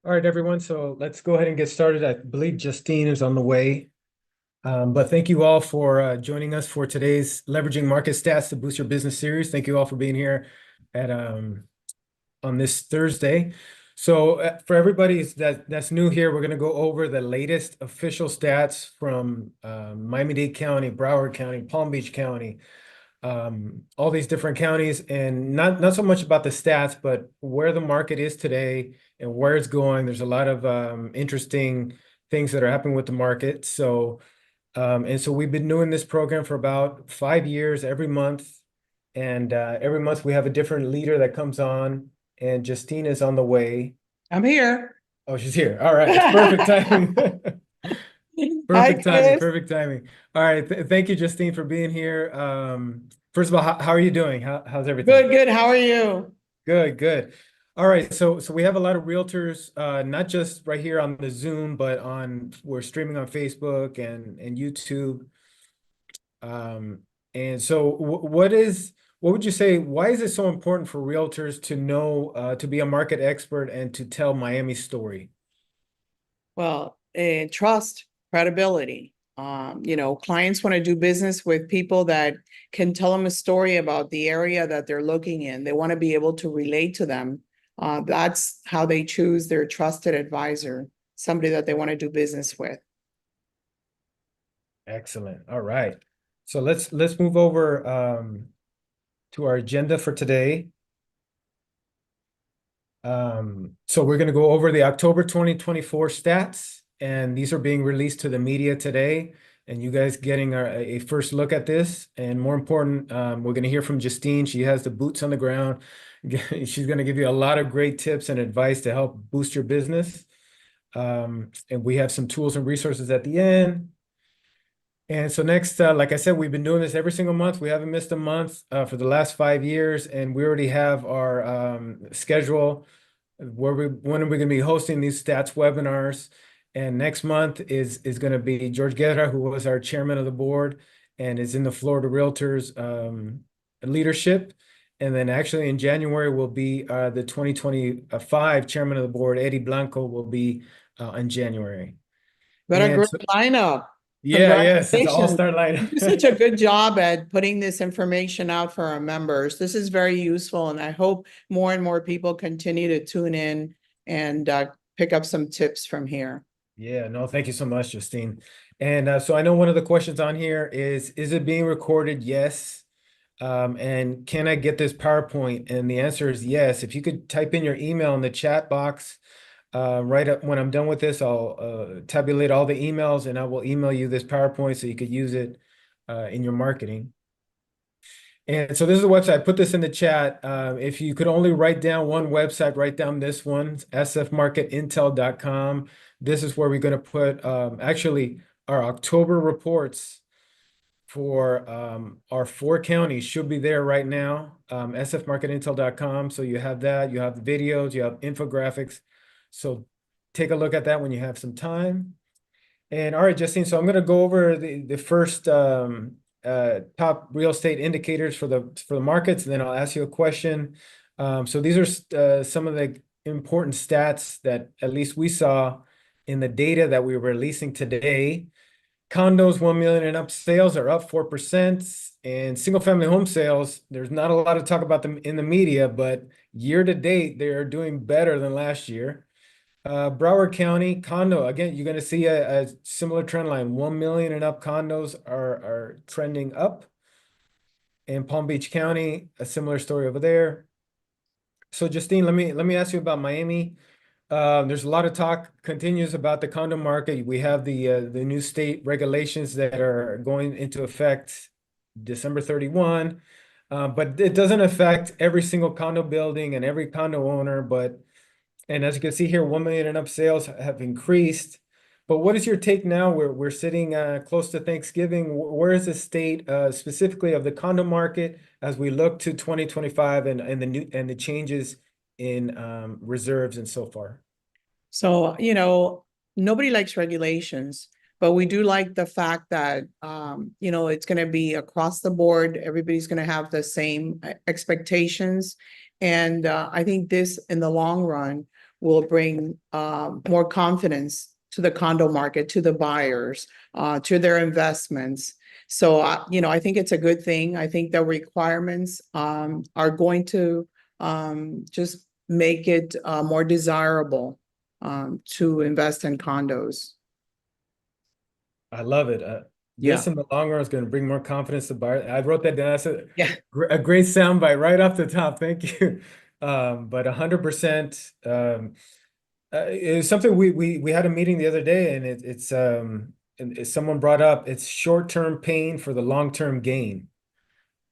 All right, everyone. So let's go ahead and get started. I believe Justine is on the way. But thank you all for joining us for today's Leveraging Market Stats to Boost Your Business series. Thank you all for being here at on this Thursday. So for everybody that's new here, we're going to go over the latest official stats from Miami-Dade County, Broward County, Palm Beach County, all these different counties, and not so much about the stats, but where the market is today and where it's going. There's a lot of interesting things that are happening with the market. So we've been doing this program for about 5 years every month. And every month we have a different leader that comes on, and Justine is on the way. I'm here. Oh, she's here. All right. It's perfect timing. Hi, Perfect timing. Chris. Perfect timing. All right. Thank you, Justine, for being here. First of all, how are you doing? How's everything? Good, good. How are you? Good, good. All right. So we have a lot of realtors, not just right here on the Zoom, but we're streaming on Facebook and YouTube. Um, and so what would you say, why is it so important for realtors to know, to be a market expert and to tell Miami's story? Well, trust, credibility. Clients want to do business with people that can tell them a story about the area that they're looking in. They want to be able to relate to them. That's how they choose their trusted advisor, somebody that they want to do business with. Excellent. All right. So let's move over to our agenda for today. So we're going to go over the October 2024 stats, and these are being released to the media today. And you guys getting a first look at this. And more important, we're going to hear from Justine. She has the boots on the ground. She's going to give you a lot of great tips and advice to help boost your business. And we have some tools and resources at the end. And so next, like I said, we've been doing this every single month. We haven't missed a month for the last 5 years, and we already have our schedule when are we going to be hosting these stats webinars. And next month is going to be George Guerra, who was our chairman of the board and is in the Florida Realtors leadership. And then actually in January will be the 2025 chairman of the board, Eddie Blanco, will be in January. What a And great so, lineup. yeah, yes, it's an Congratulations. all-star You do lineup. such a good job at putting this information out for our members. This is very useful, and I hope more and more people continue to tune in and pick up some tips from here. Yeah, no, thank you so much, Justine. And so I know one of the questions on here is it being recorded? Yes. And can I get this PowerPoint? And the answer is yes. If you could type in your email in the chat box, right up when I'm done with this, I'll tabulate all the emails and I will email you this PowerPoint so you could use it in your marketing. And so this is the website. I put this in the chat. If you could only write down one website, write down this one, sfmarketintel.com. This is where we're going to put actually our October reports for our 4 counties should be there right now, sfmarketintel.com. So you have that, you have the videos, you have infographics. So take a look at that when you have some time. And all right, Justine, so I'm going to go over the first top real estate indicators for the markets, and then I'll ask you a question. So these are some of the important stats that at least we saw in the data that we were releasing today. Condos 1 million and up sales are up 4%, and single family home sales, there's not a lot of talk about them in the media, but year to date they are doing better than last year. Broward County condo, again, you're going to see a similar trend line. 1 million and up condos are trending up. In Palm Beach County, a similar story over there. So Justine, let me ask you about Miami. There's a lot of talk continues about the condo market. We have the new state regulations that are going into effect December 31. But it doesn't affect every single condo building and every condo owner, and as you can see here, 1 million and up sales have increased. But what is your take now? We're sitting close to Thanksgiving. Where is the state specifically of the condo market as we look to 2025 and the changes in reserves and so far? So, nobody likes regulations, but we do like the fact that, it's going to be across the board. Everybody's going to have the same expectations. And I think this, in the long run, will bring more confidence to the condo market, to the buyers, to their investments. So, I think it's a good thing. I think the requirements are going to just make it more desirable to invest in condos. I love it. Yeah. This in the long run is going to bring more confidence to buyers. I wrote that down. That's Yeah. a great soundbite right off the top. Thank you. But 100%. It's something we had a meeting the other day, and someone brought up it's short-term pain for the long-term gain.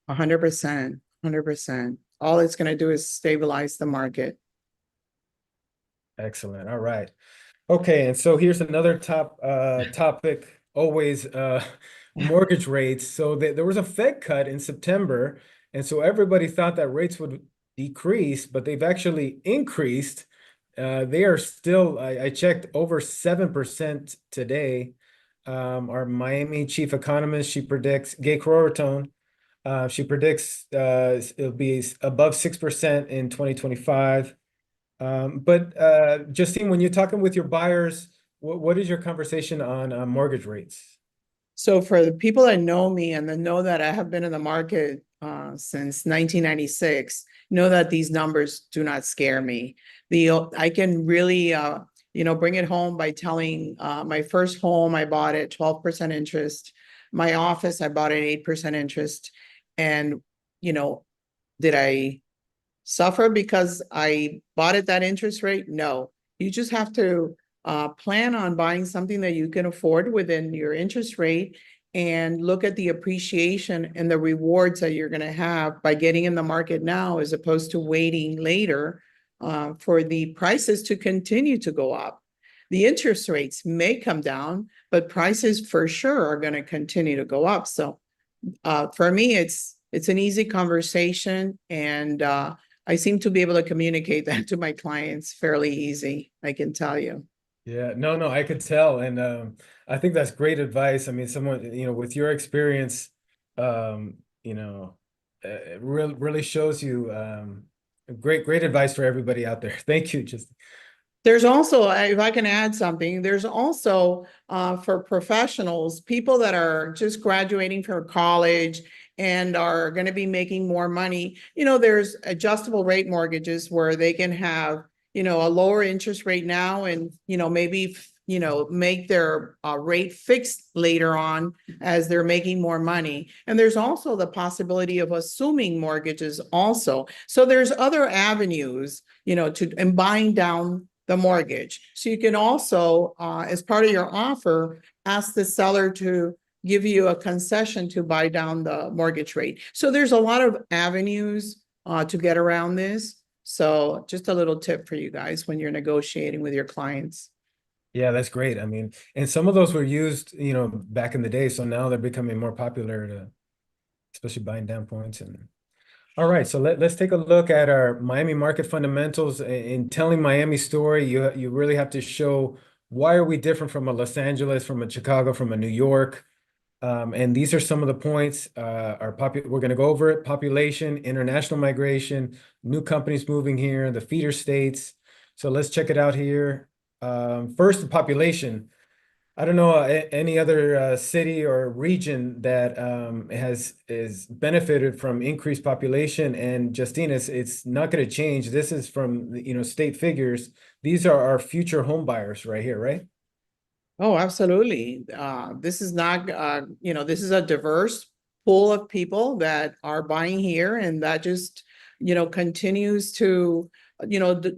100%, 100%. All it's going to do is stabilize the market. Excellent. All right. Okay, and so here's another topic, always mortgage rates. So there was a Fed cut in September, and so everybody thought that rates would decrease, but they've actually increased. They are still, I checked, over 7% today. Our Miami chief economist, she predicts, Gay Crowtone, she predicts it'll be above 6% in 2025. But Justine, when you're talking with your buyers, what is your conversation on mortgage rates? So for the people that know me and that know that I have been in the market since 1996, know that these numbers do not scare me. I can really bring it home by telling my first home I bought at 12% interest. My office I bought at 8% interest. And did I suffer because I bought at that interest rate? No. You just have to plan on buying something that you can afford within your interest rate and look at the appreciation and the rewards that you're going to have by getting in the market now as opposed to waiting later for the prices to continue to go up. The interest rates may come down, but prices for sure are going to continue to go up. So for me, it's an easy conversation, and I seem to be able to communicate that to my clients fairly easy, I can tell you. Yeah, no, I could tell, and I think that's great advice. I mean, someone with your experience, um, it really shows you great advice for everybody out there. Thank you. Just There's also, if I can add something, there's also for professionals, people that are just graduating from college and are going to be making more money. There's adjustable rate mortgages where they can have, a lower interest rate now and, maybe, make their rate fixed later on as they're making more money. And there's also the possibility of assuming mortgages also. So there's other avenues, and buying down the mortgage. So you can also, as part of your offer, ask the seller to give you a concession to buy down the mortgage rate. So there's a lot of avenues to get around this. So just a little tip for you guys when you're negotiating with your clients. yeah, that's great. I mean, and some of those were used, back in the day, so now they're becoming more popular especially buying down points and. All right, so let's take a look at our Miami market fundamentals. In telling Miami's story, you really have to show why are we different from a Los Angeles, from a Chicago, from a New York. And these are some of the points. We're going to go over it: population, international migration, new companies moving here, the feeder states. So let's check it out here. First, the population. I don't know any other city or region that is benefited from increased population. And Justine, it's not going to change. This is from state figures. These are our future home buyers right here, right? Oh, absolutely. This is not, this is a diverse pool of people that are buying here, and that just, continues to,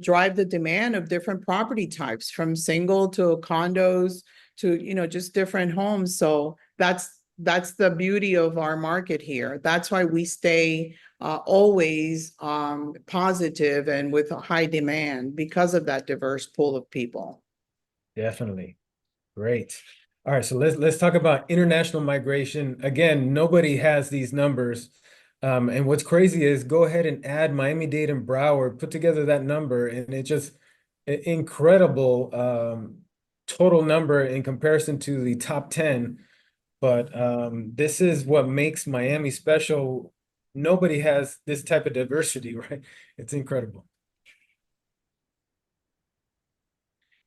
drive the demand of different property types from single to condos to, just different homes. So that's the beauty of our market here. That's why we stay always positive and with a high demand because of that diverse pool of people. Definitely. Great. All right, so let's talk about international migration. Again, nobody has these numbers. And what's crazy is go ahead and add Miami-Dade and Broward, put together that number, and it just incredible total number in comparison to the top 10. But this is what makes Miami special. Nobody has this type of diversity, right? It's incredible.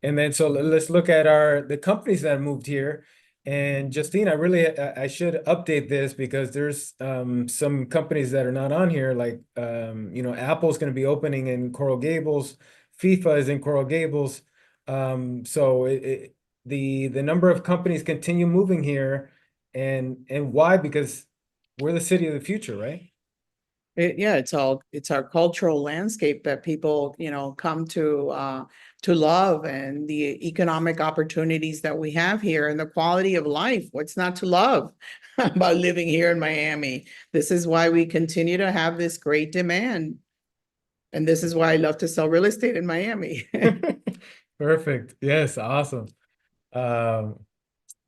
And then so let's look at the companies that moved here. And Justine, I should update this because there's some companies that are not on here, like Apple's going to be opening in Coral Gables, FIFA is in Coral Gables. So the number of companies continue moving here, and why? Because we're the city of the future, right? Yeah, it's our cultural landscape that people, come to love, and the economic opportunities that we have here and the quality of life. What's not to love about living here in Miami? This is why we continue to have this great demand. And this is why I love to sell real estate in Miami. Perfect. Yes, awesome. Um,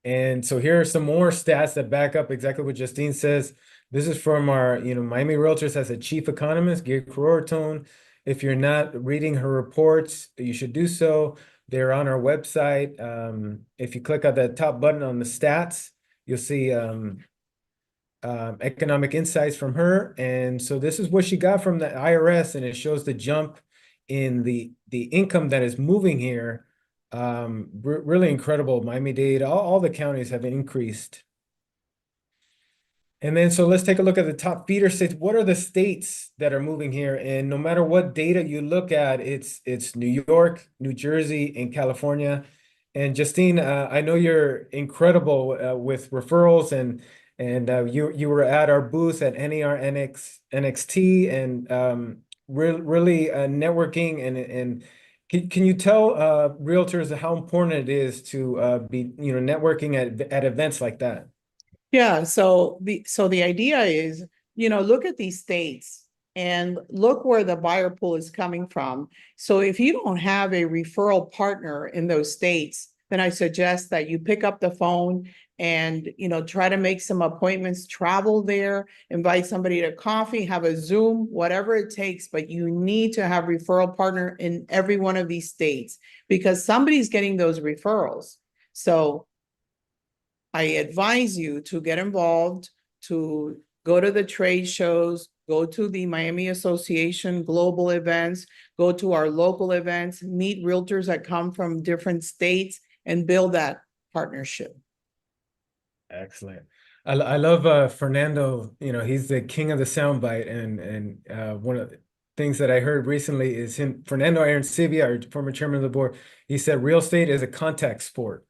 And so here are some more stats that back up exactly what Justine says. This is from our, Miami Realtors has a chief economist, Gary Corortone. If you're not reading her reports, you should do so. They're on our website. If you click on the top button on the stats, you'll see economic insights from her. And so this is what she got from the IRS, and it shows the jump in the income that is moving here. Really incredible. Miami-Dade, all the counties have increased. And then so let's take a look at the top feeder states. What are the states that are moving here? And no matter what data you look at, it's New York, New Jersey, and California. And Justine, I know you're incredible with referrals, and you were at our booth at NER NXT, and really networking, and can you tell realtors how important it is to be networking at events like that? Yeah, so the idea is, look at these states and look where the buyer pool is coming from. So if you don't have a referral partner in those states, then I suggest that you pick up the phone and, try to make some appointments, travel there, invite somebody to coffee, have a Zoom, whatever it takes, but you need to have referral partner in every one of these states because somebody's getting those referrals. So I advise you to get involved, to go to the trade shows, go to the Miami Association global events, go to our local events, meet realtors that come from different states, and build that partnership. Excellent. I love Fernando. He's the king of the soundbite, and one of the things that I heard recently is him, Fernando Arancibia, our former chairman of the board. He said real estate is a contact sport.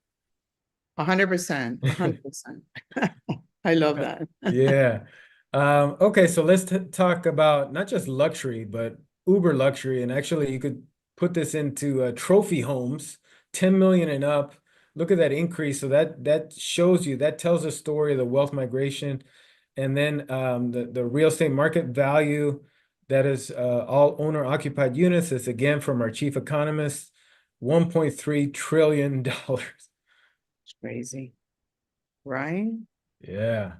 100%, 100%. I love that. Yeah. Okay, so let's talk about not just luxury, but uber luxury. And actually, you could put this into trophy homes, 10 million and up. Look at that increase. So that shows you, that tells a story of the wealth migration. And then the real estate market value, that is all owner occupied units. It's again from our chief economist, $1.3 trillion. It's crazy, right? Yeah.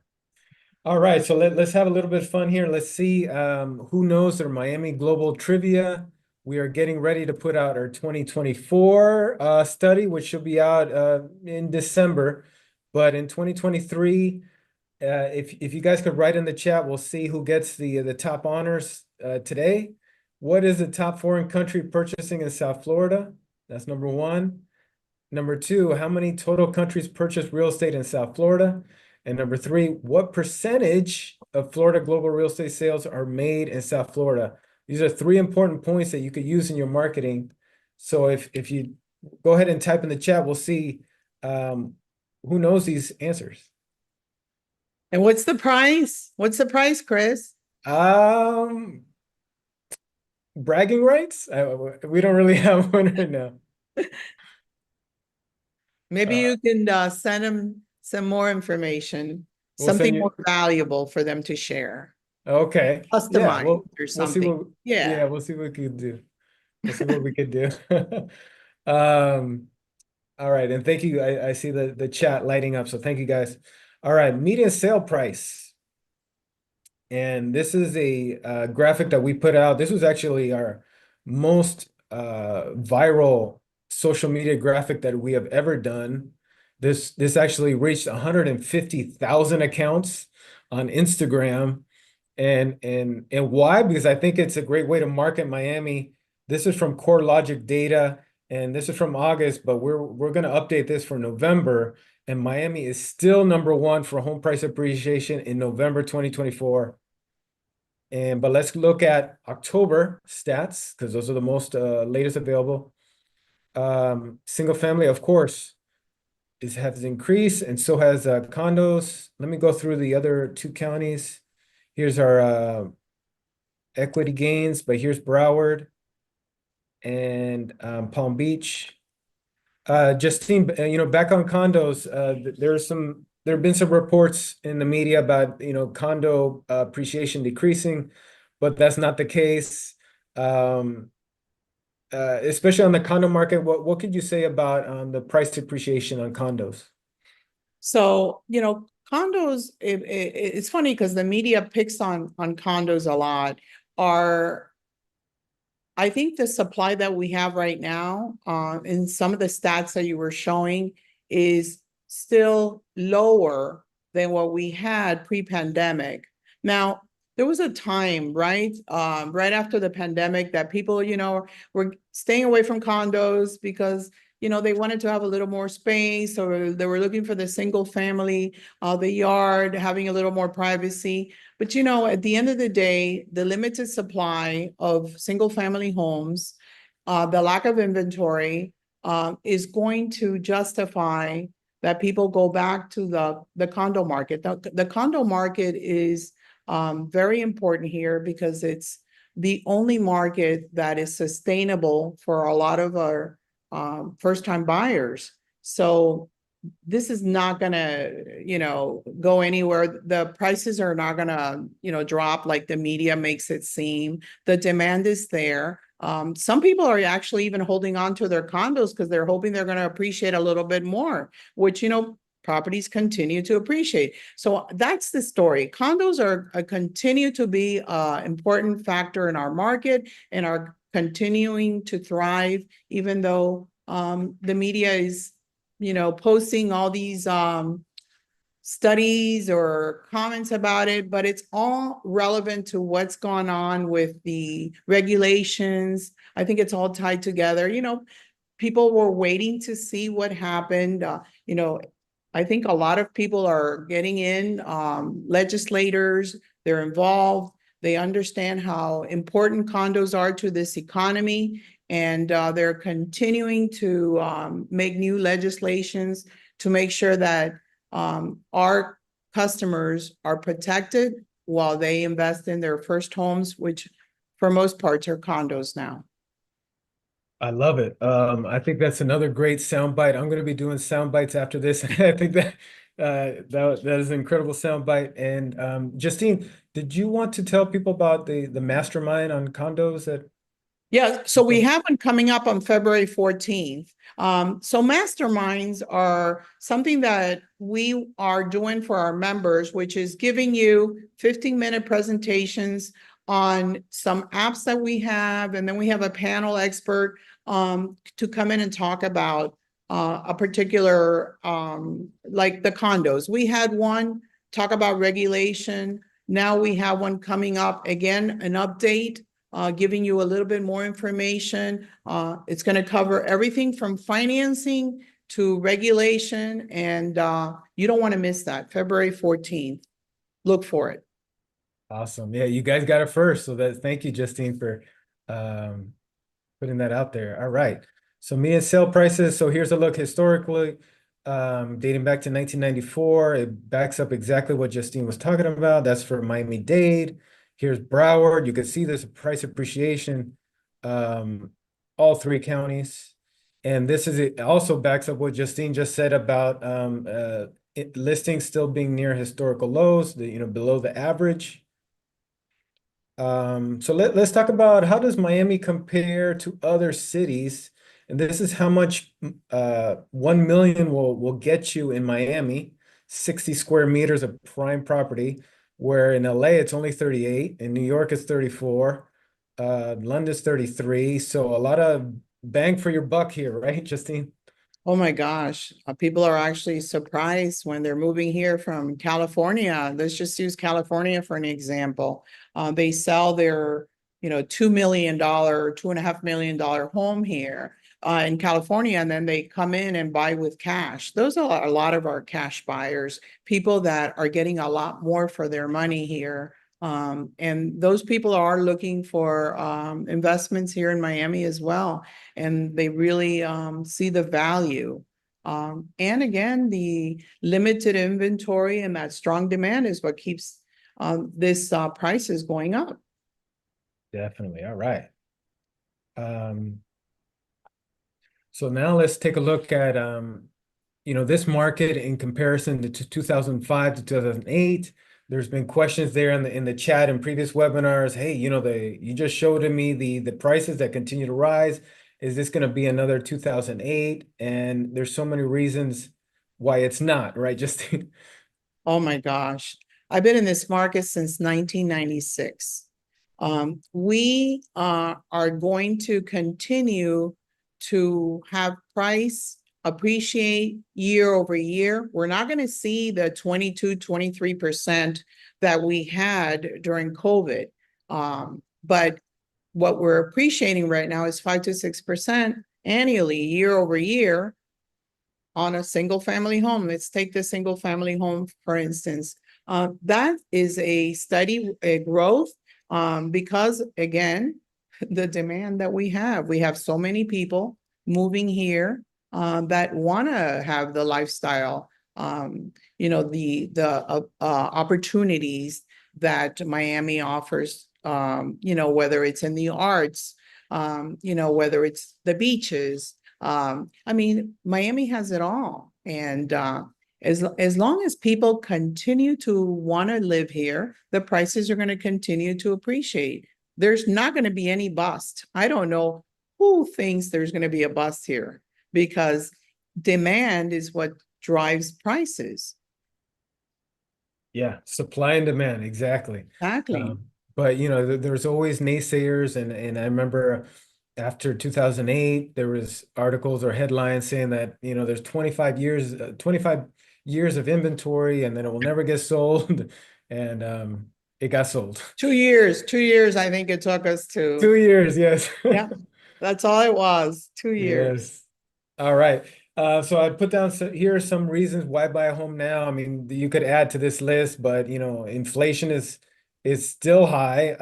All right, so let's have a little bit of fun here. Let's see who knows their Miami Global Trivia. We are getting ready to put out our 2024 study, which should be out in December. But in 2023, if you guys could write in the chat, we'll see who gets the top honors today. What is the top foreign country purchasing in South Florida? That's number one. Number two, how many total countries purchase real estate in South Florida? And number three, what percentage of Florida global real estate sales are made in South Florida? These are three important points that you could use in your marketing. So if you go ahead and type in the chat, we'll see who knows these answers. And what's the price? What's the price, Chris? Um, Bragging rights? We don't really have one right now. Maybe Uh, you can send them some more information, we'll send something you. more valuable for them to share, Okay. Yeah, customized or we'll see something. what. Yeah, Yeah. we'll see what we can do. We'll see what we can do. Um, all right, and thank you. I see the chat lighting up, so thank you guys. All right, median sale price. And this is a graphic that we put out. This was actually our most viral social media graphic that we have ever done. This actually reached 150,000 accounts on Instagram. And why? Because I think it's a great way to market Miami. This is from Core Logic data, and this is from August, but we're gonna update this for November. And Miami is still number one for home price appreciation in November 2024. And but let's look at October stats because those are the most latest available. Single family, of course, has increased, and so has condos. Let me go through the other two counties. Here's our equity gains, but here's Broward and Palm Beach. Justine, back on condos, there have been some reports in the media about, condo appreciation decreasing, but that's not the case. Especially on the condo market, what could you say about the price appreciation on condos? So, condos, it's funny because the media picks on condos a lot. Are I think the supply that we have right now, in some of the stats that you were showing, is still lower than what we had pre-pandemic. Now, there was a time, right, right after the pandemic that people, were staying away from condos because, they wanted to have a little more space, or they were looking for the single family, the yard, having a little more privacy. But at the end of the day, the limited supply of single family homes, the lack of inventory, is going to justify that people go back to the condo market. The condo market is very important here because it's the only market that is sustainable for a lot of our first-time buyers. So this is not gonna, go anywhere. The prices are not gonna, drop like the media makes it seem. The demand is there. Some people are actually even holding on to their condos because they're hoping they're gonna appreciate a little bit more, which, properties continue to appreciate. So that's the story. Condos are continue to be an important factor in our market and are continuing to thrive, even though the media is posting all these studies or comments about it, but it's all relevant to what's gone on with the regulations. I think it's all tied together. People were waiting to see what happened. I think a lot of people are getting in, legislators, they're involved. They understand how important condos are to this economy, and they're continuing to make new legislations to make sure that our customers are protected while they invest in their first homes, which for most parts are condos now. I love it. I think that's another great soundbite. I'm going to be doing sound bites after this. I think that is an incredible soundbite. And Justine, did you want to tell people about the mastermind on condos that? Yeah, so we have one coming up on February 14th. So masterminds are something that we are doing for our members, which is giving you 15-minute presentations on some apps that we have, and then we have a panel expert to come in and talk about a particular, like the condos. We had one talk about regulation. Now we have one coming up, again, an update, giving you a little bit more information. It's going to cover everything from financing to regulation, and you don't want to miss that. February 14th. Look for it. Awesome. Yeah, you guys got it first. So thank you, Justine, for putting that out there. All right. So median sale prices. So here's a look historically, dating back to 1994. It backs up exactly what Justine was talking about. That's for Miami-Dade. Here's Broward. You can see there's a price appreciation, all three counties. And it also backs up what Justine just said about listings still being near historical lows, below the average. So let's talk about how does Miami compare to other cities? And this is how much 1 million will get you in Miami, 60 square meters of prime property, where in LA it's only 38, in New York it's 34, London's 33. So a lot of bang for your buck here, right, Justine? Oh my gosh, people are actually surprised when they're moving here from California. Let's just use California for an example. They sell their, $2 million, $2.5 million home here. in California, and then they come in and buy with cash. Those are a lot of our cash buyers, people that are getting a lot more for their money here. And those people are looking for investments here in Miami as well, and they really see the value. And again, the limited inventory and that strong demand is what keeps this prices going up. Definitely. All right. Um, so now let's take a look at this market in comparison to 2005 to 2008. There's been questions there in the chat in previous webinars. Hey, you just showed me the prices that continue to rise. Is this going to be another 2008? And there's so many reasons why it's not, right? Just Oh my gosh. I've been in this market since 1996. We are going to continue to have price appreciate year over year. We're not going to see the 22, 23% that we had during COVID. But what we're appreciating right now is 5 to 6% annually, year over year, on a single family home. Let's take the single family home, for instance. That is a steady growth because, again, the demand that we have so many people moving here that want to have the lifestyle, the opportunities that Miami offers, whether it's in the arts, whether it's the beaches. I mean, Miami has it all. And as long as people continue to want to live here, the prices are going to continue to appreciate. There's not going to be any bust. I don't know who thinks there's going to be a bust here because demand is what drives prices. yeah, supply and demand, exactly. Exactly. But there's always naysayers, and I remember after 2008, there was articles or headlines saying that there's 25 years of inventory, and then it will never get sold, and it got sold. 2 years, I think it took us to, 2 years, yes. yeah, that's all it was, 2 years. Yes. All right. So I put down here are some reasons why buy a home now. I mean, you could add to this list, but inflation is still high.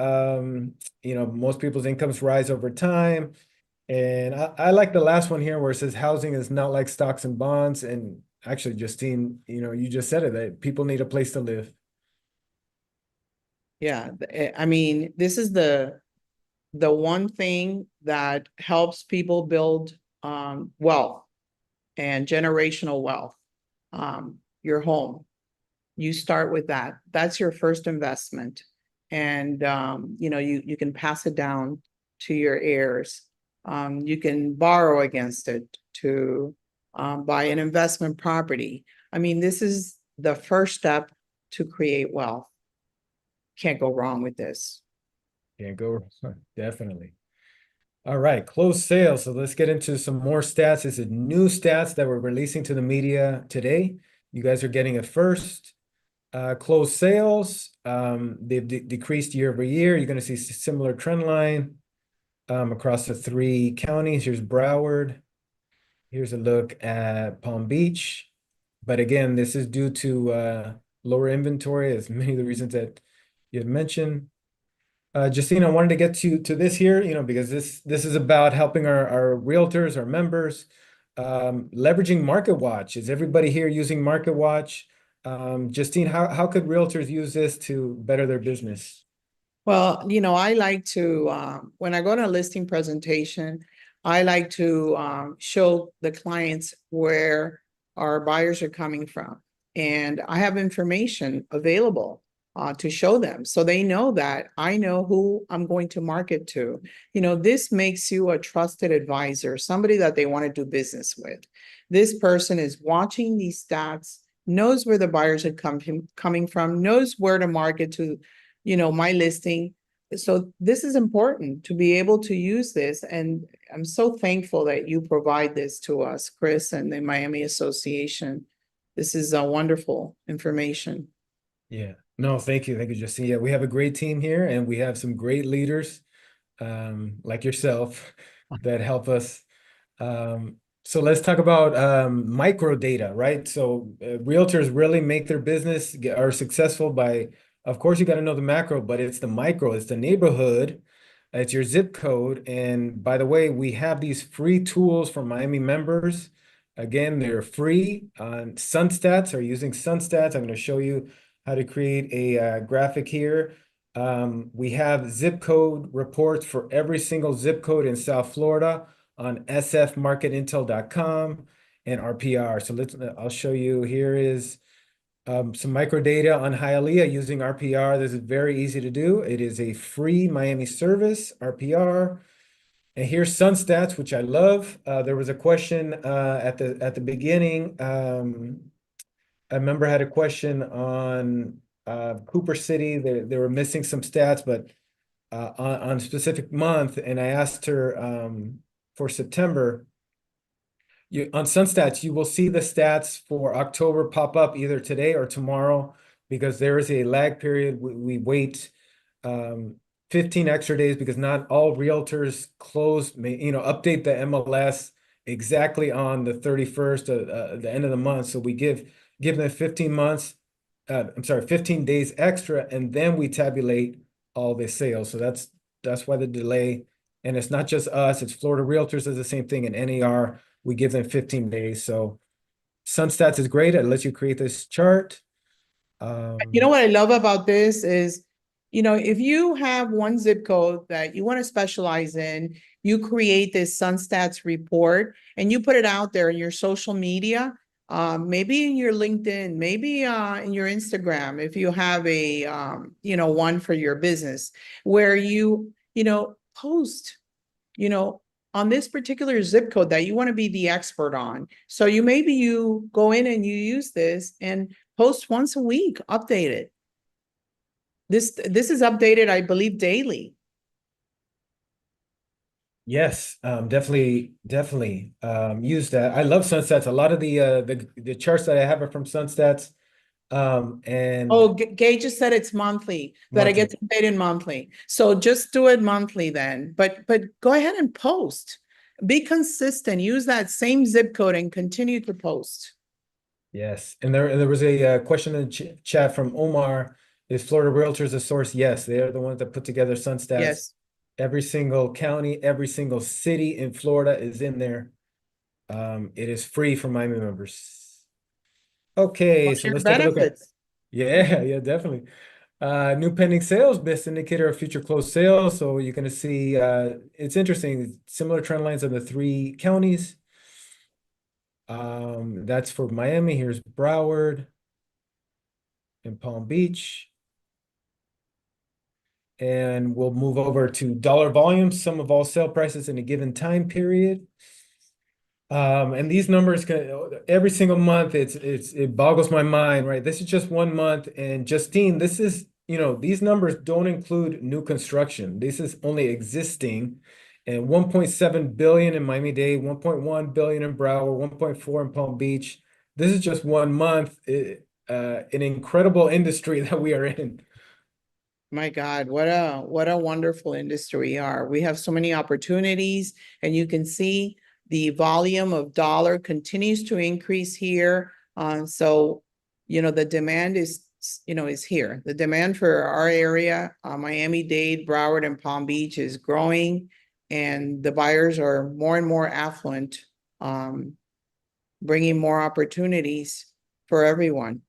Most people's incomes rise over time. And I like the last one here where it says housing is not like stocks and bonds. And actually, Justine, you just said it, that people need a place to live. Yeah, I mean, this is the one thing that helps people build wealth and generational wealth. Your home. You start with that. That's your first investment. And you can pass it down to your heirs. You can borrow against it to buy an investment property. I mean, this is the first step to create wealth. Can't go wrong with this. Can't go, definitely. All right, closed sales. So let's get into some more stats. This is new stats that we're releasing to the media today. You guys are getting it first. Closed sales, they've decreased year over year. You're going to see a similar trend line across the 3 counties. Here's Broward. Here's a look at Palm Beach. But again, this is due to lower inventory, as many of the reasons that you had mentioned. Justine, I wanted to get to this here, because this is about helping our realtors, our members, leveraging MarketWatch. Is everybody here using MarketWatch? Justine, how could realtors use this to better their business? Well, I like to, when I go to a listing presentation, I like to show the clients where our buyers are coming from. And I have information available to show them. So they know that I know who I'm going to market to. This makes you a trusted advisor, somebody that they want to do business with. This person is watching these stats, knows where the buyers are coming from, knows where to market to my listing. So this is important to be able to use this. And I'm so thankful that you provide this to us, Chris, and the Miami Association. This is a wonderful information. Yeah. No, thank you. Thank you, Justine. Yeah, we have a great team here, and we have some great leaders like yourself that help us So let's talk about micro data, right? So realtors really make their business are successful by, of course, you got to know the macro, but it's the micro, it's the neighborhood, it's your zip code. And by the way, we have these free tools for Miami members. Again, they're free on SunStats or using SunStats. I'm going to show you how to create a graphic here. We have zip code reports for every single zip code in South Florida on sfmarketintel.com and RPR. So I'll show you, here is some micro data on Hialeah using RPR. This is very easy to do. It is a free Miami service, RPR. And here's SunStats, which I love. There was a question at the beginning. A member had a question on Cooper City. They were missing some stats, but on a specific month, and I asked her for September. On SunStats, you will see the stats for October pop up either today or tomorrow because there is a lag period. We wait 15 extra days because not all realtors update the MLS exactly on the 31st, the end of the month. So we give them 15 months, I'm sorry, 15 days extra, and then we tabulate all the sales. So that's why the delay. And it's not just us, it's Florida Realtors does the same thing, and NAR, we give them 15 days. So SunStats is great. It lets you create this chart. You know Um, what I love about this is, if you have one zip code that you want to specialize in, you create this SunStats report and you put it out there in your social media, maybe in your LinkedIn, maybe in your Instagram, if you have a one for your business, where you post, you know, on this particular zip code that you want to be the expert on. So you go in and you use this and post once a week, update it. This is updated, I believe, daily. yes, definitely use that. I love SunStats. A lot of the charts that I have are from SunStats. And Oh, Gage just said it's monthly, that it monthly. gets updated monthly. So just do it monthly then. But go ahead and post. Be consistent. Use that same zip code and continue to post. Yes, and there was a question in the chat from Omar. Is Florida Realtors a source? Yes, they are the ones that put together SunStats. Yes. Every single county, every single city in Florida is in there. It is free for Miami members. Okay, so Your let's take a look at, benefits. yeah, yeah, definitely. New pending sales, best indicator of future closed sales. So you're going to see, it's interesting, similar trend lines in the three counties. That's for Miami. Here's Broward and Palm Beach. And we'll move over to dollar volume, sum of all sale prices in a given time period. And these numbers every single month, it boggles my mind, right? This is just 1 month. And Justine, this is, these numbers don't include new construction. This is only existing. And 1.7 billion in Miami-Dade, 1.1 billion in Broward, 1.4 in Palm Beach. This is just 1 month. An incredible industry that we are in. My God, what a wonderful industry we are. We have so many opportunities, and you can see the volume of dollar continues to increase here. So the demand is here. The demand for our area, Miami-Dade, Broward, and Palm Beach is growing, and the buyers are more and more affluent, bringing more opportunities for everyone.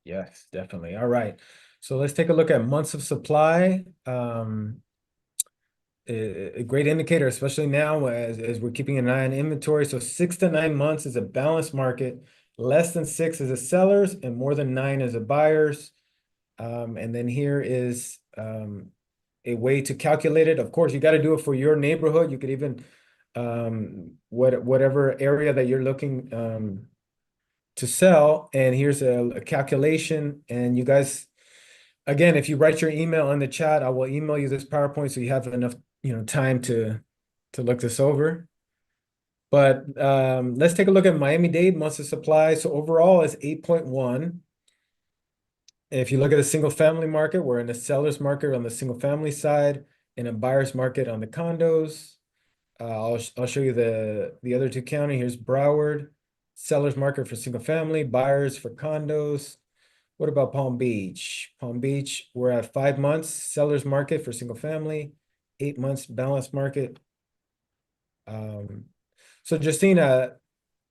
Yes, definitely. All right. So let's take a look at months of supply. A great indicator, especially now as we're keeping an eye on inventory. So 6 to 9 months is a balanced market. Less than 6 is a seller's, and more than 9 is a buyer's. And then here is a way to calculate it. Of course, you got to do it for your neighborhood. You could even whatever area that you're looking to sell. And here's a calculation. And you guys, again, if you write your email in the chat, I will email you this PowerPoint so you have enough, time to look this over. But let's take a look at Miami-Dade months of supply. So overall is 8.1. If you look at the single family market, we're in a seller's market on the single family side and a buyer's market on the condos. I'll show you the other two county. Here's Broward, sellers market for single family, buyers for condos. What about Palm Beach? Palm Beach, we're at 5 months, sellers market for single family, 8 months balanced market. Um, so Justina,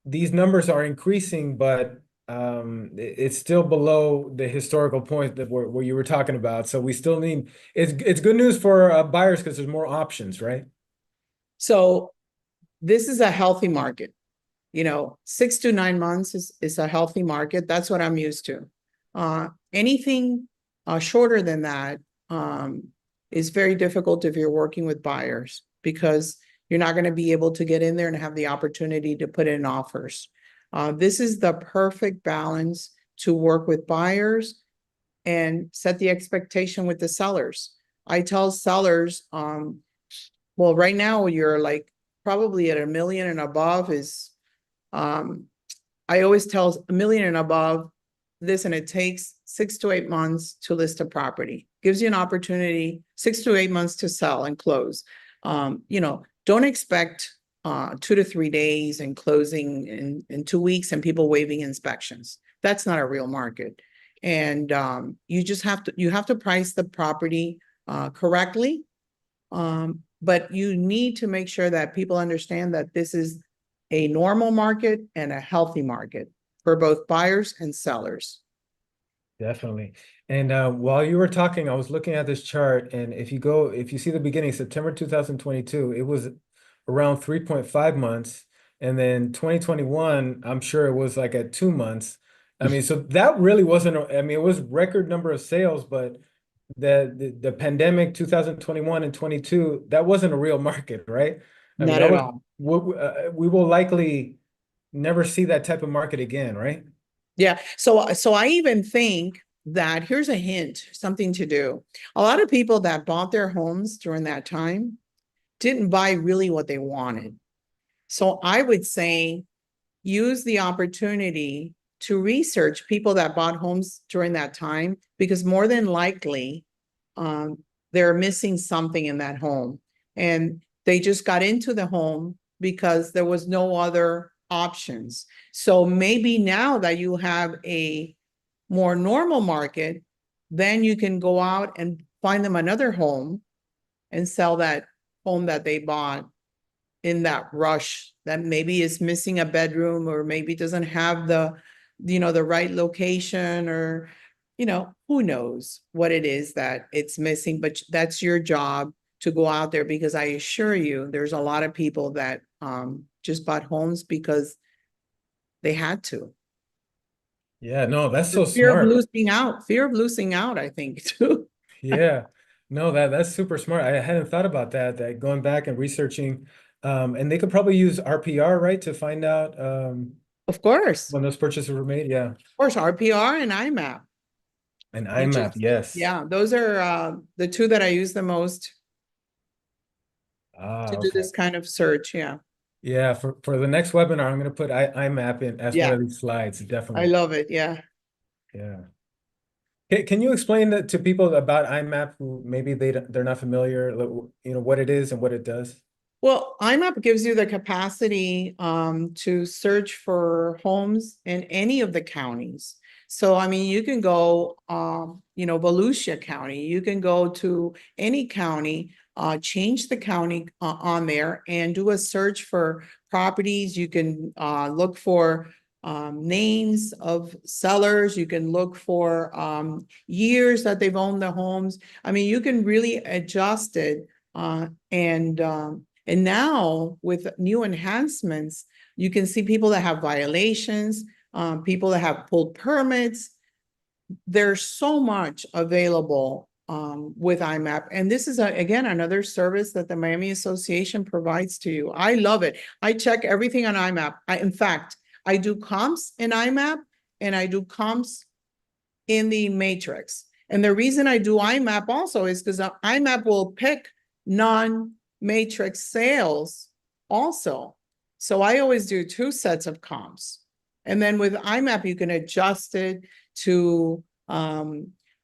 these numbers are increasing, but it's still below the historical point that where you were talking about. So we still need, it's good news for buyers because there's more options, right? So this is a healthy market. 6 to 9 months is a healthy market. That's what I'm used to. Anything shorter than that is very difficult if you're working with buyers because you're not going to be able to get in there and have the opportunity to put in offers. This is the perfect balance to work with buyers and set the expectation with the sellers. I tell sellers, well, right now you're like probably at 1 million and above is I always tell 1 million and above this, and it takes 6 to 8 months to list a property. Gives you an opportunity, 6 to 8 months to sell and close. Don't expect 2 to 3 days and closing in 2 weeks and people waiving inspections. That's not a real market. And you just have to price the property correctly. But you need to make sure that people understand that this is a normal market and a healthy market for both buyers and sellers. Definitely. And while you were talking, I was looking at this chart, and if you see the beginning, September 2022, it was around 3.5 months. And then 2021, I'm sure it was like at 2 months. I mean, so that really wasn't, I mean, it was record number of sales, but the pandemic 2021 and 22, that wasn't a real market, right? I mean, Not that at was, all. we will likely never see that type of market again, right? Yeah. So I even think that here's a hint, something to do. A lot of people that bought their homes during that time didn't buy really what they wanted. So I would say use the opportunity to research people that bought homes during that time, because more than likely, they're missing something in that home. And they just got into the home because there was no other options. So maybe now that you have a more normal market, then you can go out and find them another home and sell that home that they bought in that rush that maybe is missing a bedroom or maybe doesn't have the right location, or who knows what it is that it's missing. But that's your job to go out there, because I assure you there's a lot of people that just bought homes because they had to. Yeah, no, that's The so fear of smart. losing out, I think, too. Yeah. No, that's super smart. I hadn't thought about that going back and researching. And they could probably use RPR, right, to find out Of course. when those purchases were made. Yeah. Of course, RPR and IMAP. And You IMAP, just, yes. yeah, those are the two that I use the most Ah, to do okay. this kind of search. Yeah. Yeah, for the next webinar, I'm gonna put IMAP in as one Yeah. of these slides, I definitely. love it. Yeah. Yeah. Can you explain that to people about IMAP who maybe they're not familiar, like, what it is and what it does? Well, IMAP gives you the capacity to search for homes in any of the counties. So, I mean, you can go, Volusia County, you can go to any county, change the county on there and do a search for properties. You can look for names of sellers. You can look for years that they've owned the homes. I mean, you can really adjust it and now with new enhancements, you can see people that have violations, people that have pulled permits. There's so much available with IMAP. And this is, again, another service that the Miami Association provides to you. I love it. I check everything on IMAP. In fact, I do comps in IMAP and I do comps in the matrix. And the reason I do IMAP also is because IMAP will pick non-matrix sales also. So I always do two sets of comps. And then with IMAP, you can adjust it to,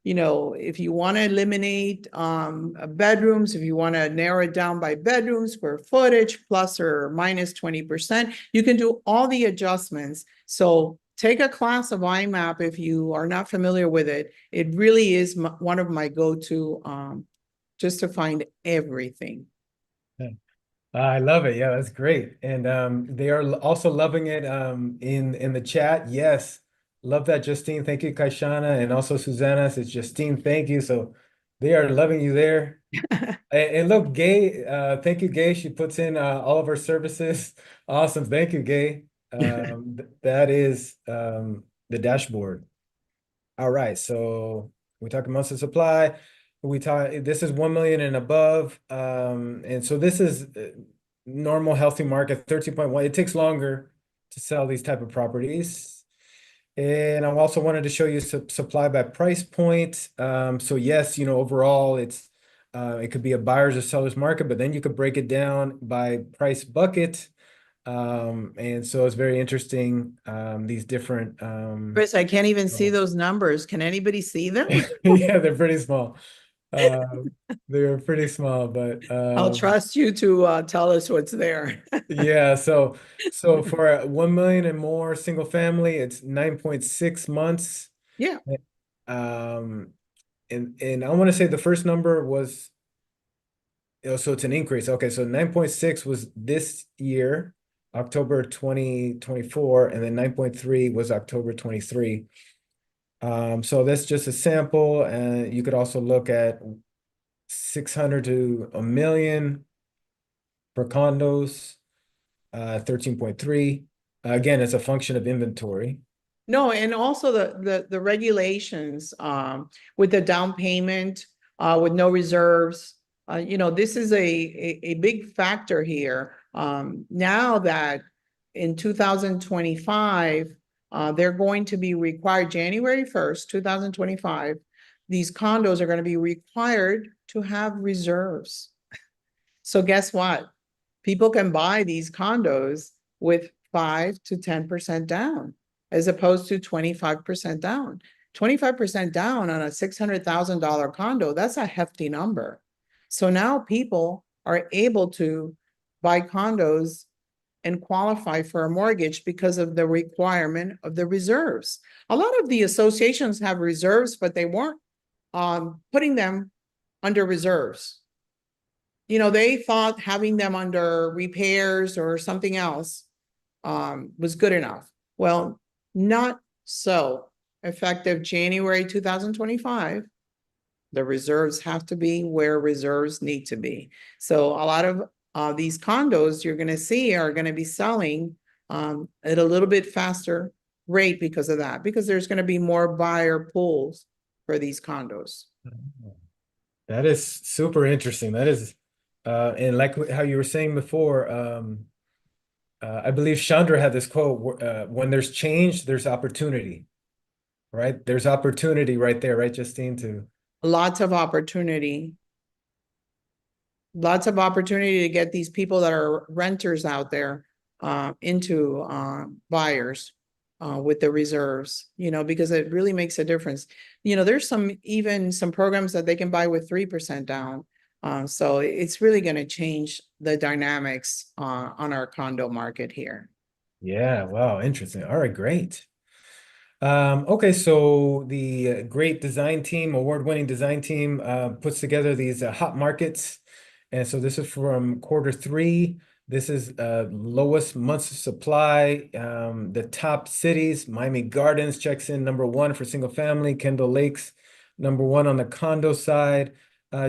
if you want to eliminate bedrooms, if you want to narrow it down by bedroom, square footage, plus or minus 20%, you can do all the adjustments. So take a class of IMAP if you are not familiar with it. It really is one of my go-to just to find everything. I love it. Yeah, that's great. And they are also loving it in the chat. Yes. Love that, Justine. Thank you, Kaishana. And also Susanna says, Justine, thank you. So they are loving you there. And look, Gay, thank you, Gay. She puts in all of her services. Awesome. Thank you, Gay. That is the dashboard. All right, so we talked monthly supply. We talk, this is 1 million and above. And so this is normal healthy market, 13.1. It takes longer to sell these type of properties. And I also wanted to show you supply by price point. So yes, overall it could be a buyer's or seller's market, but then you could break it down by price bucket. And so it's very interesting, these different Chris, I can't even see oh. those numbers. Can anybody see them? Yeah, they're pretty small. They're pretty small, but I'll trust you to tell us what's there. yeah, so for a 1 million and more single family, it's 9.6 months. Yeah. Um, and I want to say the first number was, so it's an increase. Okay, so 9.6 was this year, October 2024, and then 9.3 was October 23. So that's just a sample, and you could also look at 600 to a million for condos, 13.3. Again, it's a function of inventory. No, and also the regulations with the down payment with no reserves. This is a big factor here. Now that in 2025, they're going to be required January 1st, 2025. These condos are going to be required to have reserves. So guess what? People can buy these condos with 5 to 10% down, as opposed to 25% down. 25% down on a $600,000 condo, that's a hefty number. So now people are able to buy condos and qualify for a mortgage because of the requirement of the reserves. A lot of the associations have reserves, but they weren't putting them under reserves. They thought having them under repairs or something else was good enough. Well, not so. Effective January 2025, the reserves have to be where reserves need to be. So a lot of these condos you're going to see are going to be selling at a little bit faster rate because of that, because there's going to be more buyer pools for these condos. That is super interesting. That is, and like how you were saying before, I believe Chandra had this quote, when there's change, there's opportunity, right? There's opportunity right there, right, Justine, to Lots of opportunity. Lots of opportunity to get these people that are renters out there into buyers with the reserves, because it really makes a difference. There's even some programs that they can buy with 3% down. So it's really going to change the dynamics on our condo market here. yeah, wow, interesting. All right, great. Okay, so the great design team, award-winning design team, puts together these hot markets. And so this is from quarter 3. This is lowest months of supply. The top cities, Miami Gardens checks in #1 for single family, Kendall Lakes #1 on the condo side.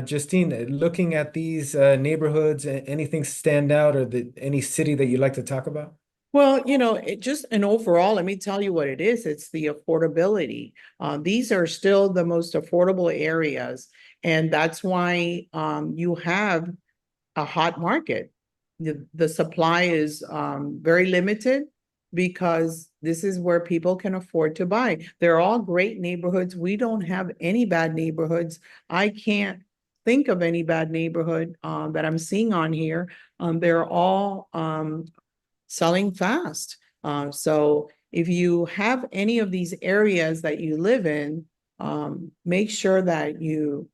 Justine, looking at these neighborhoods, anything stand out, or any city that you'd like to talk about? Well, it just an overall, let me tell you what it is. It's the affordability. These are still the most affordable areas, and that's why you have a hot market. The supply is very limited because this is where people can afford to buy. They're all great neighborhoods. We don't have any bad neighborhoods. I can't think of any bad neighborhood that I'm seeing on here. They're all selling fast. So if you have any of these areas that you live in, make sure that you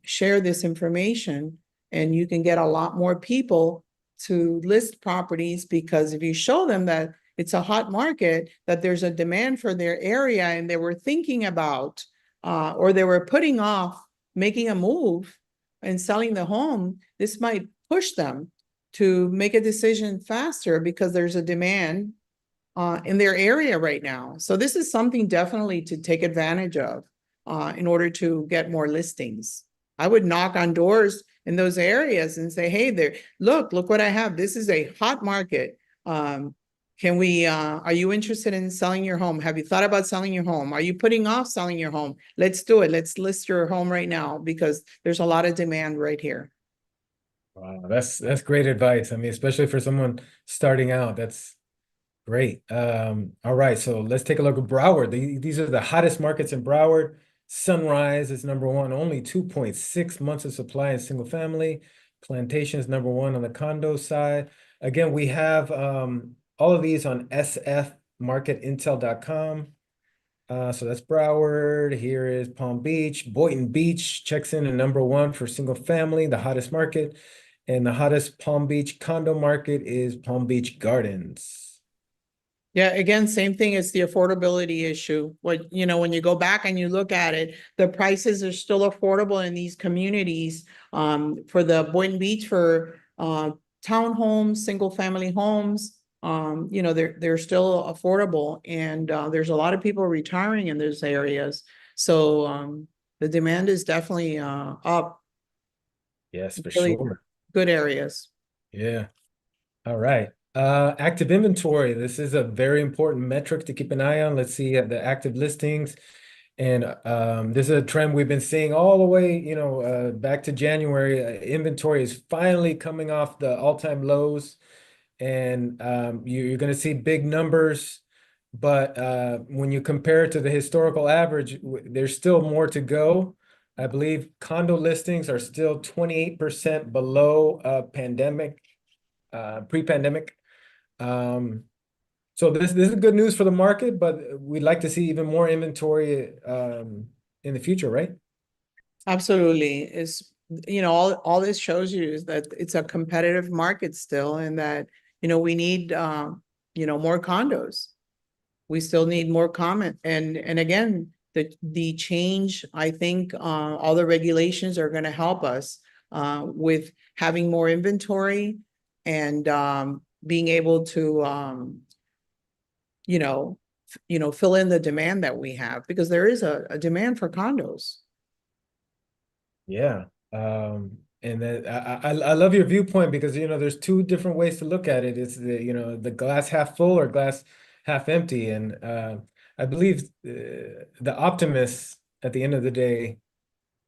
share this information, and you can get a lot more people to list properties, because if you show them that it's a hot market, that there's a demand for their area, and they were thinking about or they were putting off making a move and selling the home, this might push them to make a decision faster because there's a demand in their area right now. So this is something definitely to take advantage of in order to get more listings. I would knock on doors in those areas and say, hey there, look what I have. This is a hot market. Can we, are you interested in selling your home? Have you thought about selling your home? Are you putting off selling your home? Let's do it. Let's list your home right now because there's a lot of demand right here. Wow, that's great advice. I mean, especially for someone starting out, that's great. All right, so let's take a look at Broward. These are the hottest markets in Broward. Sunrise is number one, only 2.6 months of supply in single family. Plantation is number one on the condo side. Again, we have all of these on sfmarketintel.com. So that's Broward. Here is Palm Beach. Boynton Beach checks in at number one for single family, the hottest market. And the hottest Palm Beach condo market is Palm Beach Gardens. Yeah, again, same thing as the affordability issue. When you go back and you look at it, the prices are still affordable in these communities. For the Boynton Beach, for townhomes, single family homes, they're still affordable, and there's a lot of people retiring in those areas. So the demand is definitely up. Yes, for Really sure. good areas. Yeah. All right. Active inventory. This is a very important metric to keep an eye on. Let's see the active listings. And this is a trend we've been seeing all the way, back to January. Inventory is finally coming off the all-time lows, and you're going to see big numbers. But when you compare it to the historical average, there's still more to go. I believe condo listings are still 28% below pre-pandemic. So this is good news for the market, but we'd like to see even more inventory in the future, right? Absolutely. All this shows you is that it's a competitive market still, and that, we need, more condos. We still need more comment. And again, the change, I think, all the regulations are going to help us with having more inventory, and being able to, fill in the demand that we have, because there is a demand for condos. Yeah. And then I love your viewpoint because there's two different ways to look at it. It's the glass half full or glass half empty. And I believe the optimists at the end of the day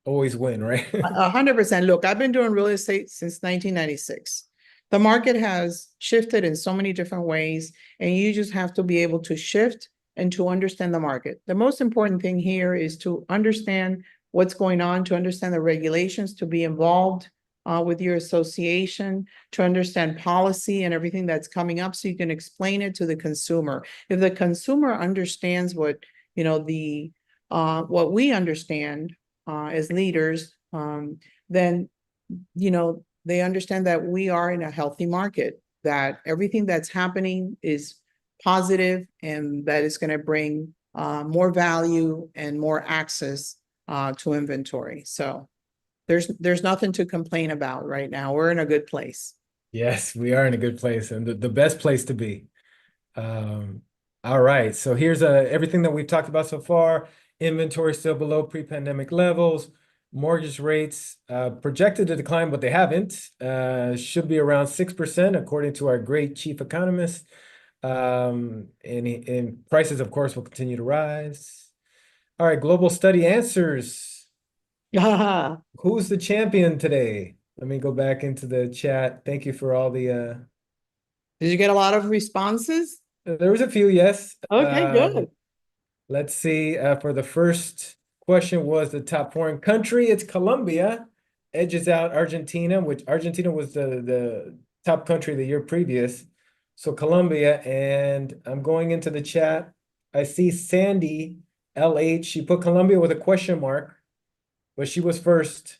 always win, right? 100%. Look, I've been doing real estate since 1996. The market has shifted in so many different ways, and you just have to be able to shift and to understand the market. The most important thing here is to understand what's going on, to understand the regulations, to be involved with your association, to understand policy and everything that's coming up, so you can explain it to the consumer. If the consumer understands what we understand as leaders, then they understand that we are in a healthy market, that everything that's happening is positive, and that it's going to bring more value and more access to inventory. So there's nothing to complain about right now. We're in a good place. Yes, we are in a good place and the best place to be. Um, all right, so here's everything that we've talked about so far. Inventory still below pre-pandemic levels. Mortgage rates projected to decline, but they haven't. Should be around 6%, according to our great chief economist. And prices, of course, will continue to rise. All right, global study answers. Did Who's the champion today? Let me go back into the chat. Thank you for all the you get a lot of responses? there was a few, yes. Okay, good. Let's see. For the first question was the top foreign country. It's Colombia. Edges out Argentina, which Argentina was the top country the year previous. So Colombia, and I'm going into the chat. I see Sandy LH. She put Colombia with a question mark, but she was first.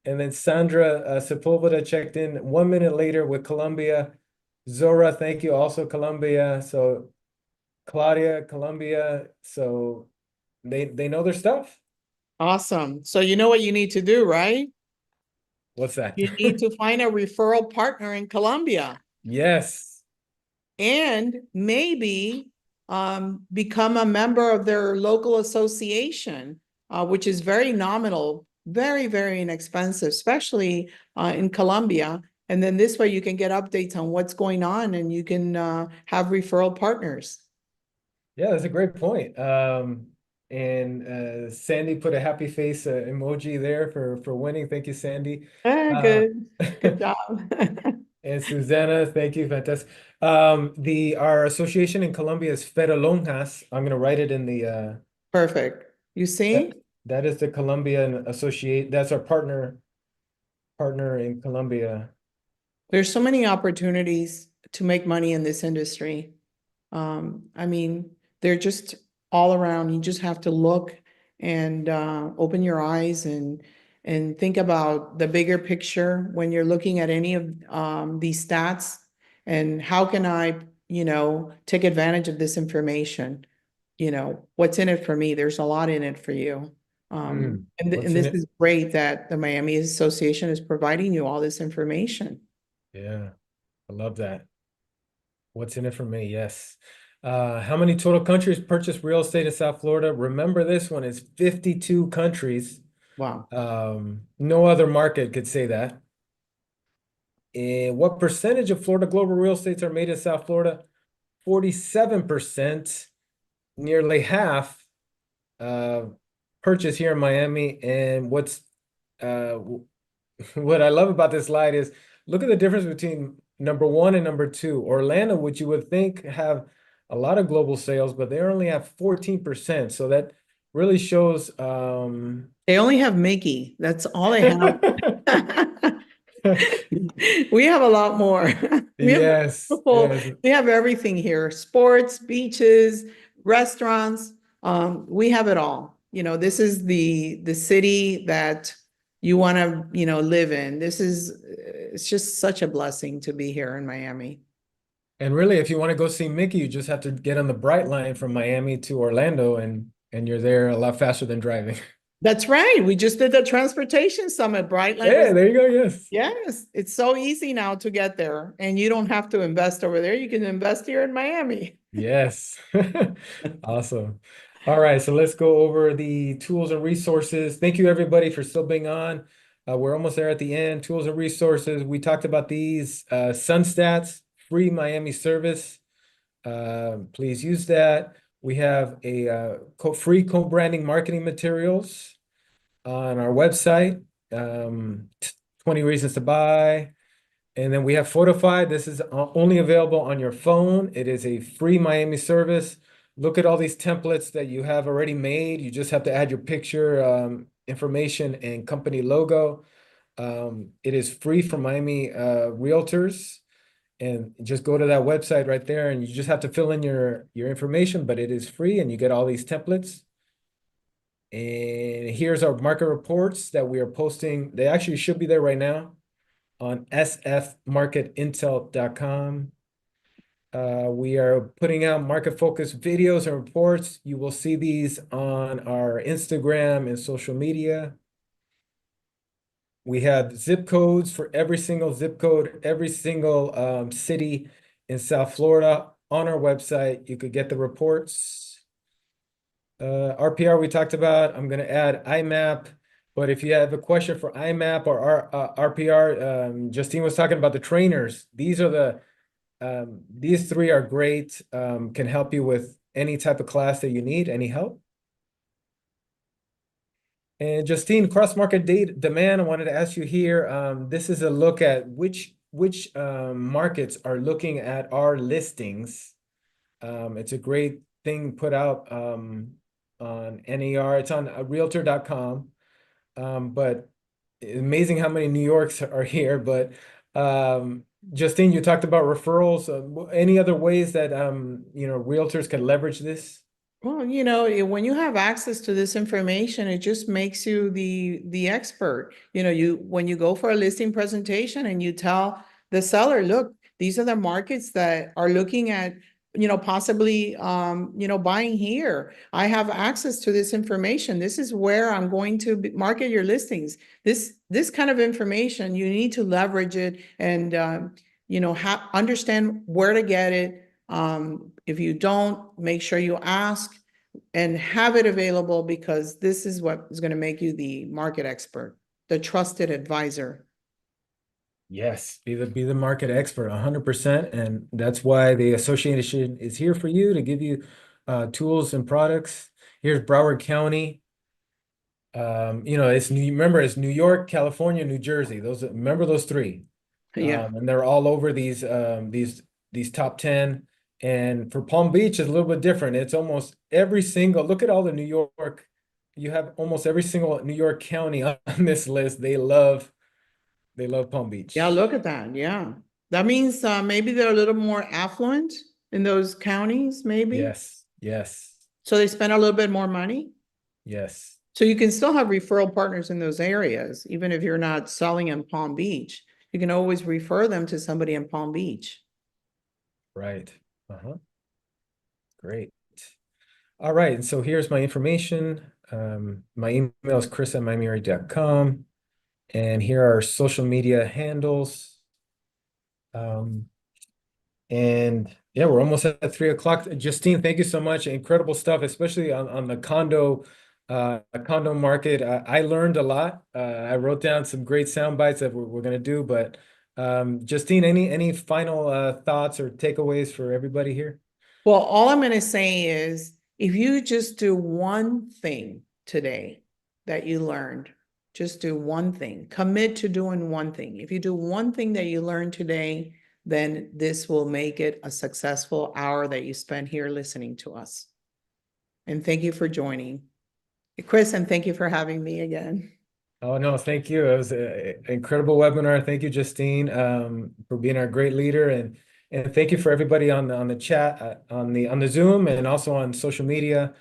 And then Sandra Sepulveda checked in 1 minute later with Colombia. Zora, thank you, also Colombia. So Claudia, Colombia. So they know their stuff. Awesome. So you know what you need to do, right? What's that? You need to find a referral partner in Colombia Yes. and maybe become a member of their local association, which is very nominal, very, very inexpensive, especially in Colombia. And then this way you can get updates on what's going on and you can have referral partners. Yeah, that's a great point. And Sandy put a happy face emoji there for winning. Thank you, Sandy. Uh, Good. Good job. and Susanna, thank you, fantastic. Our association in Colombia is Ferolonjas. I'm gonna write it in the Perfect. You that see? that is the Colombian associate. That's our partner in Colombia. There's so many opportunities to make money in this industry. I mean, they're just all around. You just have to look and open your eyes and think about the bigger picture when you're looking at any of these stats and how can I, take advantage of this information? What's in it for me? There's a lot in it for you. And What's in this it? is great that the Miami Association is providing you all this information. Yeah, I love that. What's in it for me? Yes. How many total countries purchase real estate in South Florida? Remember this one is 52 countries. Wow. No other market could say that. And what percentage of Florida global real estates are made in South Florida? 47%, nearly half uh, purchase here in Miami. And uh, what I love about this slide is look at the difference between number one and number two. Orlando, which you would think have a lot of global sales, but they only have 14%. So that really shows They only have Mickey. That's all they have. We have a lot more. We have yes, people, yes. we have everything here, sports, beaches, restaurants. We have it all. This is the city that you want to, live in. It's just such a blessing to be here in Miami. And really, if you want to go see Mickey, you just have to get on the Bright Line from Miami to Orlando, and you're there a lot faster than driving. That's right. We just did the transportation summit. Brightline Yeah, was, there you go. Yes. yes, it's so easy now to get there and you don't have to invest over there. You can invest here in Miami. Yes. Awesome. All right, so let's go over the tools and resources. Thank you, everybody, for still being on. We're almost there at the end. Tools and resources. We talked about these. SunStats, free Miami service. Please use that. We have a free co-branding marketing materials on our website. 20 reasons to buy. And then we have Photify. This is only available on your phone. It is a free Miami service. Look at all these templates that you have already made. You just have to add your picture, information, and company logo. It is free for Miami realtors. And just go to that website right there, and you just have to fill in your information, but it is free, and you get all these templates. And here's our market reports that we are posting. They actually should be there right now on sfmarketintel.com. We are putting out market focused videos and reports. You will see these on our Instagram and social media. We have zip codes for every single zip code, every single city in South Florida on our website. You could get the reports. RPR we talked about. I'm going to add IMAP. But if you have a question for IMAP or RPR, Justine was talking about the trainers. These three are great, can help you with any type of class that you need, any help. And Justine, cross-market demand, I wanted to ask you here, this is a look at which markets are looking at our listings. It's a great thing put out on NAR. It's on realtor.com. But amazing how many New Yorks are here. But Justine, you talked about referrals. Any other ways that realtors can leverage this? Well, when you have access to this information, it just makes you the expert. When you go for a listing presentation and you tell the seller, look, these are the markets that are looking at, possibly buying here. I have access to this information. This is where I'm going to market your listings. This kind of information, you need to leverage it and understand where to get it. If you don't, make sure you ask and have it available, because this is what is going to make you the market expert, the trusted advisor. Yes, be the market expert 100%. And that's why the association is here for you to give you tools and products. Here's Broward County. Remember, it's New York, California, New Jersey. Remember those three. Yeah. And they're all over these top 10. And for Palm Beach, it's a little bit different. It's almost every single, look at all the New York, you have almost every single New York county on this list. They love Palm Yeah, Beach. look at that. Yeah. That means maybe they're a little more affluent in those counties, maybe. Yes, yes, So they spend a little bit more money. yes, So you can still have referral partners in those areas, even if you're not selling in Palm Beach. You can always refer them to somebody in Palm Beach. right. Uh-huh. Great. All right, and so here's my information. My email is chris@mymary.com, and here are social media handles. Um, And yeah, we're almost at 3 o'clock. Justine, thank you so much. Incredible stuff, especially on the condo market. I learned a lot. I wrote down some great sound bites that we're gonna do, but Justine, any final thoughts or takeaways for everybody here? Well, all I'm going to say is if you just do one thing today that you learned, just do one thing, commit to doing one thing. If you do one thing that you learned today, then this will make it a successful hour that you spend here listening to us. And thank you for joining. Chris, and thank you for having me again. Oh no, thank you. It was an incredible webinar. Thank you, Justine, for being our great leader, and thank you for everybody on the chat, on the Zoom, and also on social media.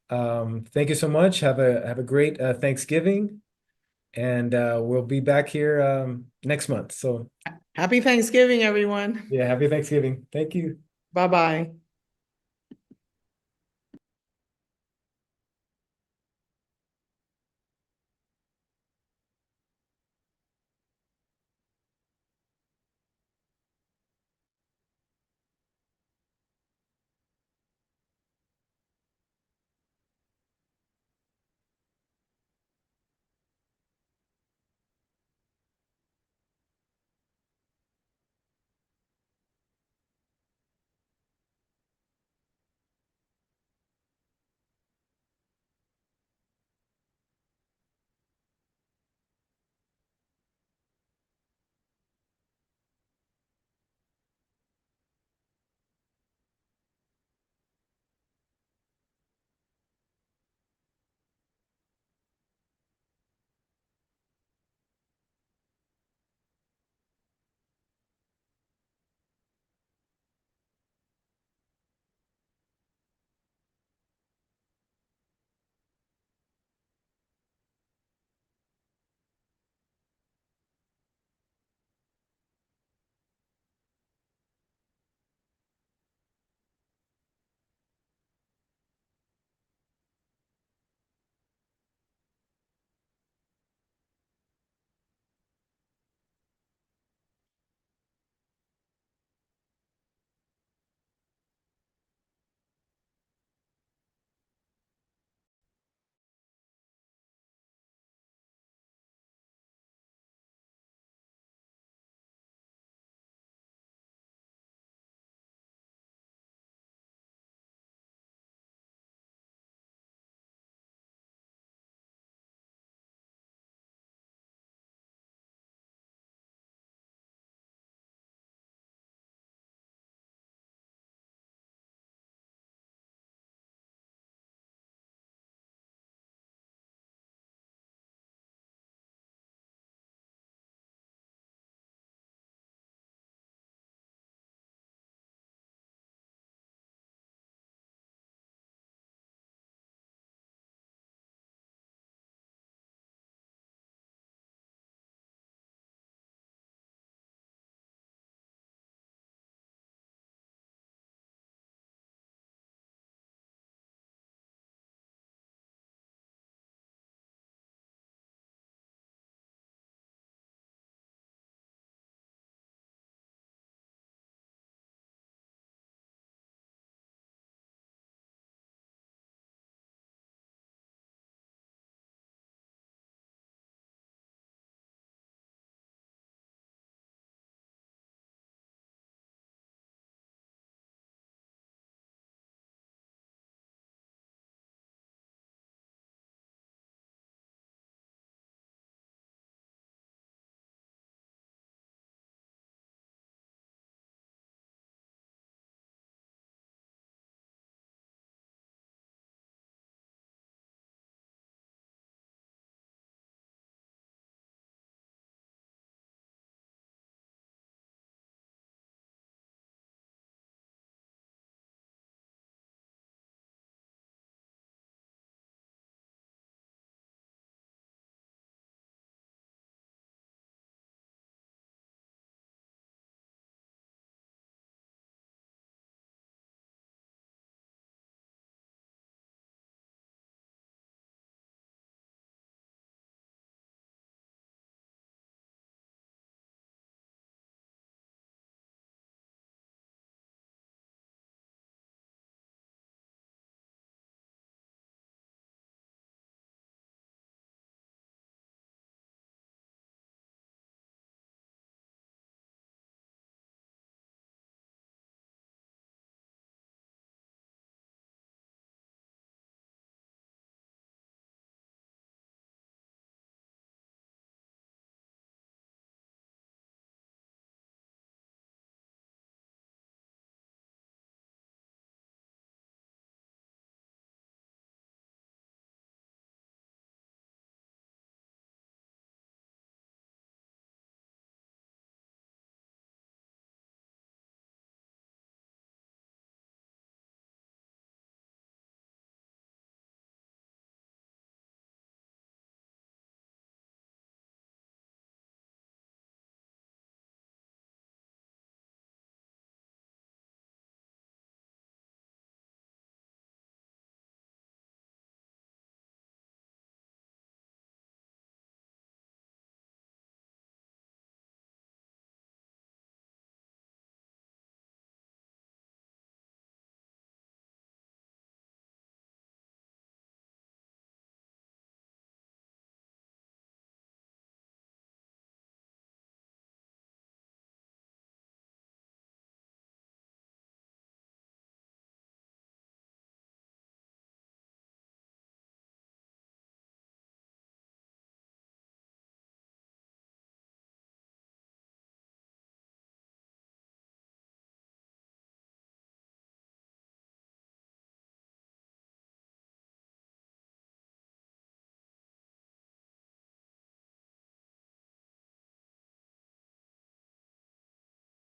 Thank you so much. Have a great Thanksgiving, and we'll be back here next month. So Happy Thanksgiving, everyone. yeah, happy Thanksgiving. Thank you. Bye-bye.